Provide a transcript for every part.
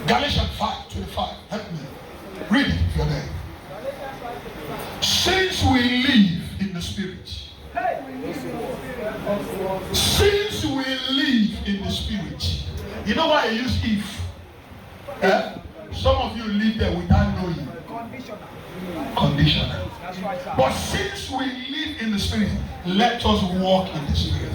Galatians 5:25. Help me. Read it if you're there. Since we live in the Spirit. Since we live in the Spirit. You know why I use if? Some of you live there without knowing. Conditional. But since we live in the Spirit, let us walk in the Spirit.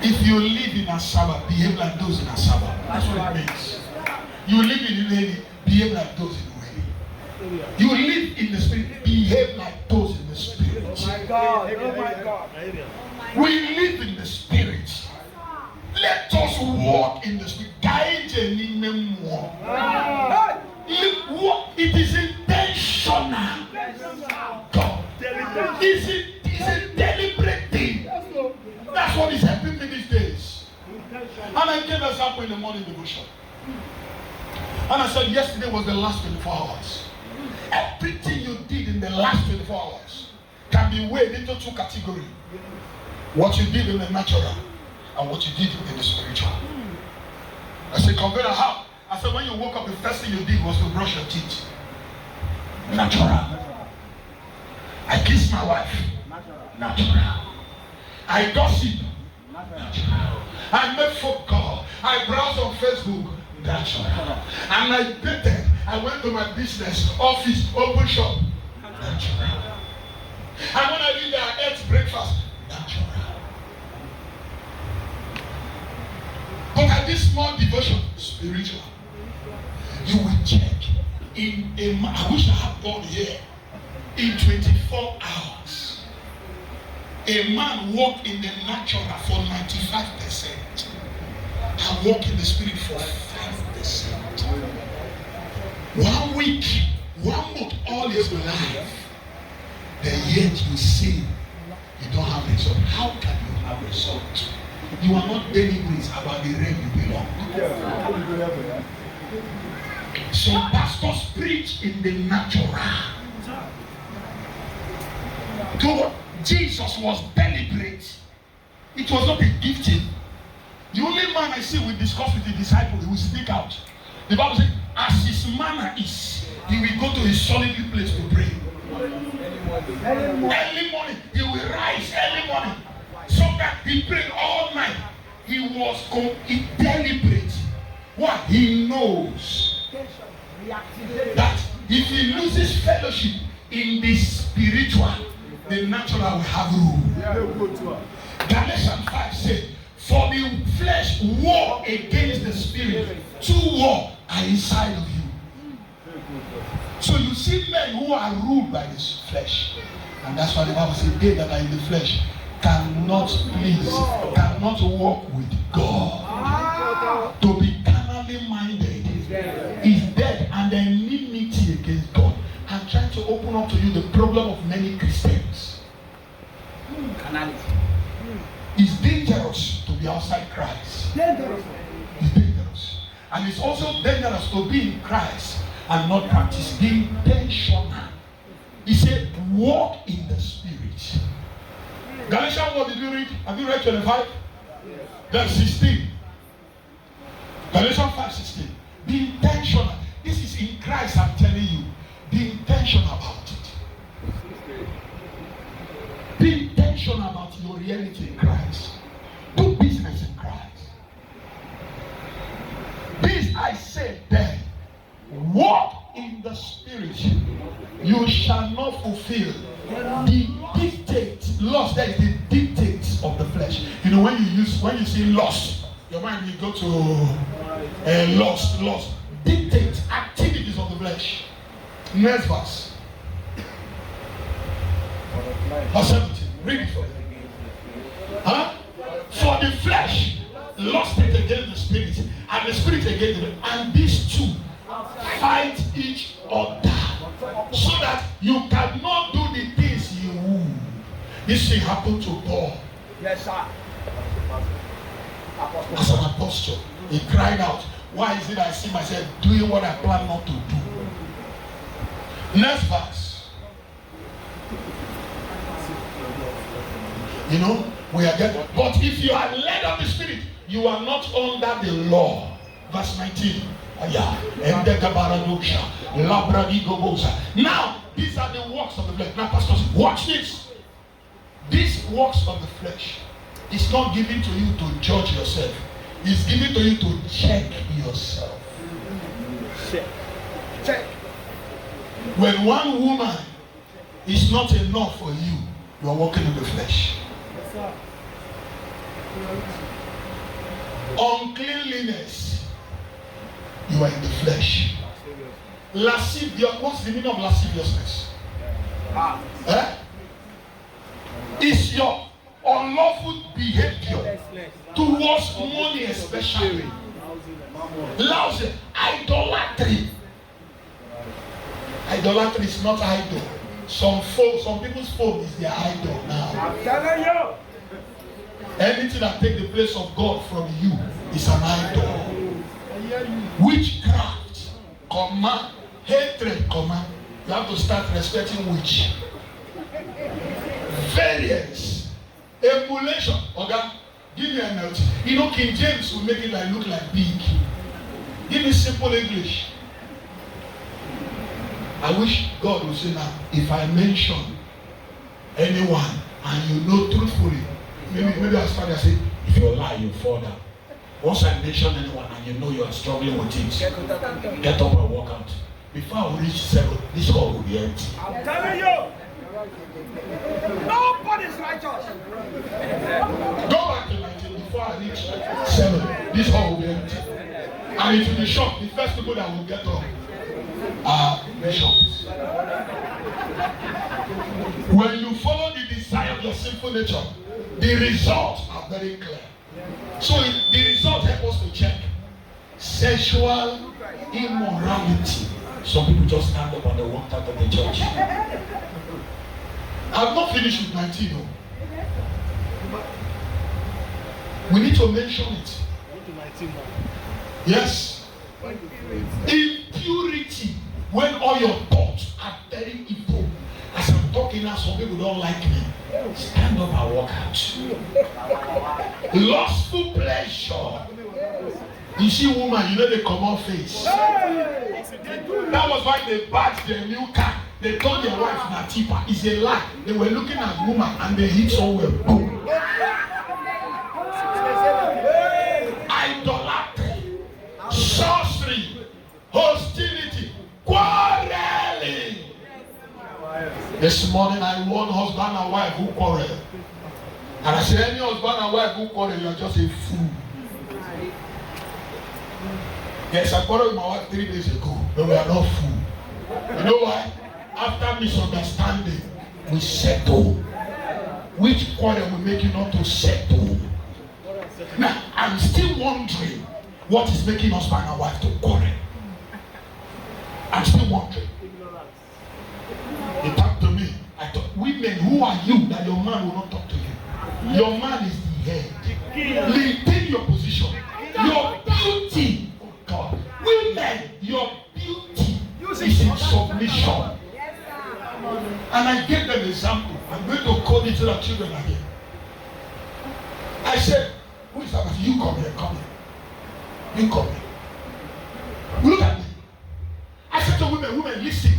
If you live in Asaba, behave like those in Asaba. That's what it means. You live in Ileni, behave like those in Ileni. You live in the Spirit, behave like those in the Spirit. Oh my God, oh my God. We live in the Spirit. Let us walk in the Spirit. It is intentional. God. It's a deliberate thing. That's what is helping me these days. And I gave an example in the morning devotion. And I said yesterday was the last 24 hours. Everything you did in the last 24 hours can be weighed into two categories. What you did in the natural and what you did in the spiritual. I said, compare how? I said, when you woke up, the first thing you did was to brush your teeth. Natural. I kissed my wife. Natural. I gossip. Natural. I made phone call. I browsed on Facebook. Natural. And I dated. I went to my business, office, open shop. Natural. And when I did that, I ate breakfast. Natural. But at this small devotion, spiritual, you will check in a I wish I had gone here in 24 hours. A man walked in the natural for 95% and walked in the spirit for 5%. 1 week, 1 month, all his life, then yet you say you don't have result. How can you have result? You are not deliberate about the realm you belong. Some pastors preach in the natural. God, Jesus was deliberate. It was not a gifting. The only man I see will discuss with the disciple, he will speak out. The Bible says, as his manner is, he will go to a solitary place to pray. Early morning, he will rise early morning. So that he prayed all night. He was deliberate. What? He knows that if he loses fellowship in the spiritual, the natural will have rule. Galatians 5 says, for the flesh war against the spirit. Two war are inside of you. So you see men who are ruled by this flesh. And that's why the Bible says, they that are in the flesh cannot please, cannot walk with God. To be carnally minded is dead and enmity against God. I'm trying to open up to you the problem of many Christians. It's dangerous to be outside Christ. It's dangerous. And it's also dangerous to be in Christ and not practice the intentional. He said, walk in the Spirit. Galatians, what did you read? Have you read 25? Verse 16. Galatians 5:16. Be intentional. This is in Christ, I'm telling you. Be intentional about it. Be intentional about your reality in Christ. Do business in Christ. This I said then. Walk in the Spirit. You shall not fulfill the dictates. Lust, that is the dictates of the flesh. You know, when you say lust, your mind will go to lust. Dictates, activities of the flesh. Next verse. Verse 17. Read it for me. Huh? For the flesh lusted against the spirit, and the spirit against the flesh, and these two fight each other, so that you cannot do the things you will. This thing happened to Paul. Yes, sir. As an apostle, he cried out, why is it I see myself doing what I plan not to do? Next verse. You know, we are getting, but if you are led of the Spirit, you are not under the law. Verse 19. Now, these are the works of the flesh. Now, pastors, watch this. These works of the flesh is not given to you to judge yourself. It's given to you to check yourself. Check. When one woman is not enough for you, you are walking in the flesh. Uncleanliness, you are in the flesh. Lascivious, what's the meaning of lasciviousness? It's your unlawful behavior towards money, especially. Lousy, idolatry. Idolatry is not idol. Some people's phone is their idol now. I'm telling you. Anything that takes the place of God from you is an idol. Witchcraft, command, hatred, command. You have to start respecting witch. Variance, emulation. Okay, give me a note. You know, King James will make it like look like big. Give me simple English. I wish God would say now, if I mention anyone and you know truthfully, maybe I start to say, if you lie, you fall down. Once I mention anyone and you know you are struggling with things, get up and walk out. Before I reach 7, this hall will be empty. I'm telling you, nobody's righteous. Go back to 19 before I reach 7. This hall will be empty. And it will be shocked. The first people that will get up are bishops. When you follow the desire of your sinful nature, the results are very clear. So the results help us to check sexual immorality. Some people just stand up and they walk out of the church. I've not finished with 19. No. We need to mention it. Yes. Impurity. When all your thoughts are very evil. As I'm talking now, some people don't like me. Stand up and walk out. Lustful pleasure. You see woman, you know they come on face. That was why they badged their new car. They told their wife Natipa. It's a lie. They were looking at woman and they hit somewhere. Boom. Idolatry, sorcery, hostility, quarreling. This morning I warned husband and wife who quarrel. And I said, any husband and wife who quarrel, you are just a fool. Yes, I quarreled with my wife 3 days ago, but we are not fools. You know why? After misunderstanding, we settle. Which quarrel will make you not to settle? Now, I'm still wondering what is making husband and wife to quarrel. I'm still wondering. He talked to me. I thought, women, who are you that your man will not talk to you? Your man is the head. Maintain your position. Your beauty. Oh God. Women, your beauty is in submission. And I gave them an example. I'm going to call it to the children again. I said, who is that? You come here, come here. You come here. Look at me. I said to women, listen.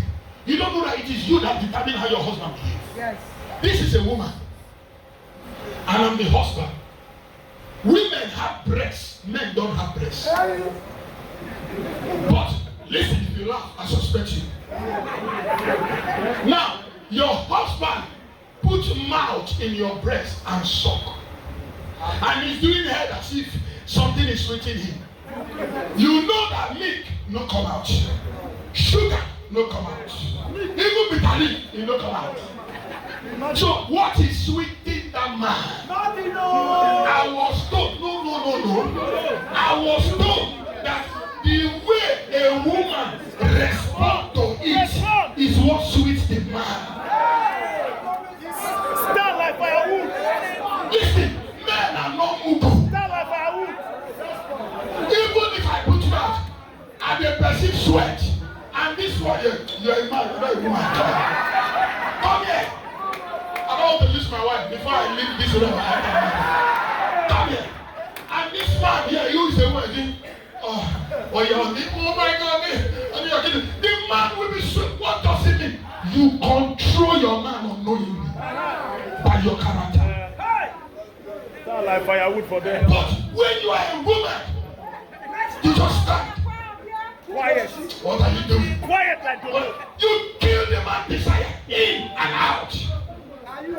You don't know that it is you that determine how your husband behaves. Yes. This is a woman. And I'm the husband. Women have breasts. Men don't have breasts. But listen, if you laugh, I suspect you. Now, your husband puts mouth in your breast and suck. And he's doing head as if something is sweeting him. You know that milk no come out. Sugar no come out. Even bitter leaf it no come out. So what is sweeting that man? I was told, no. I was told that the way a woman responds to it is what sweets the man. Stand like firewood. Listen, men are not mugu. Stand like firewood. Even if I put you out and they perceive sweat, and this one, you're a man, you're not a woman. Come here. I don't want to lose my wife before I leave this room. Come here. And this man here, you is a woman. Oh, oh my God. The man will be sweet. What does it mean? You control your man unknowingly by your character. Sound like firewood for them. But when you are a woman, you just stand. Quiet. What are you doing? Quiet like the You kill the man desire in and out.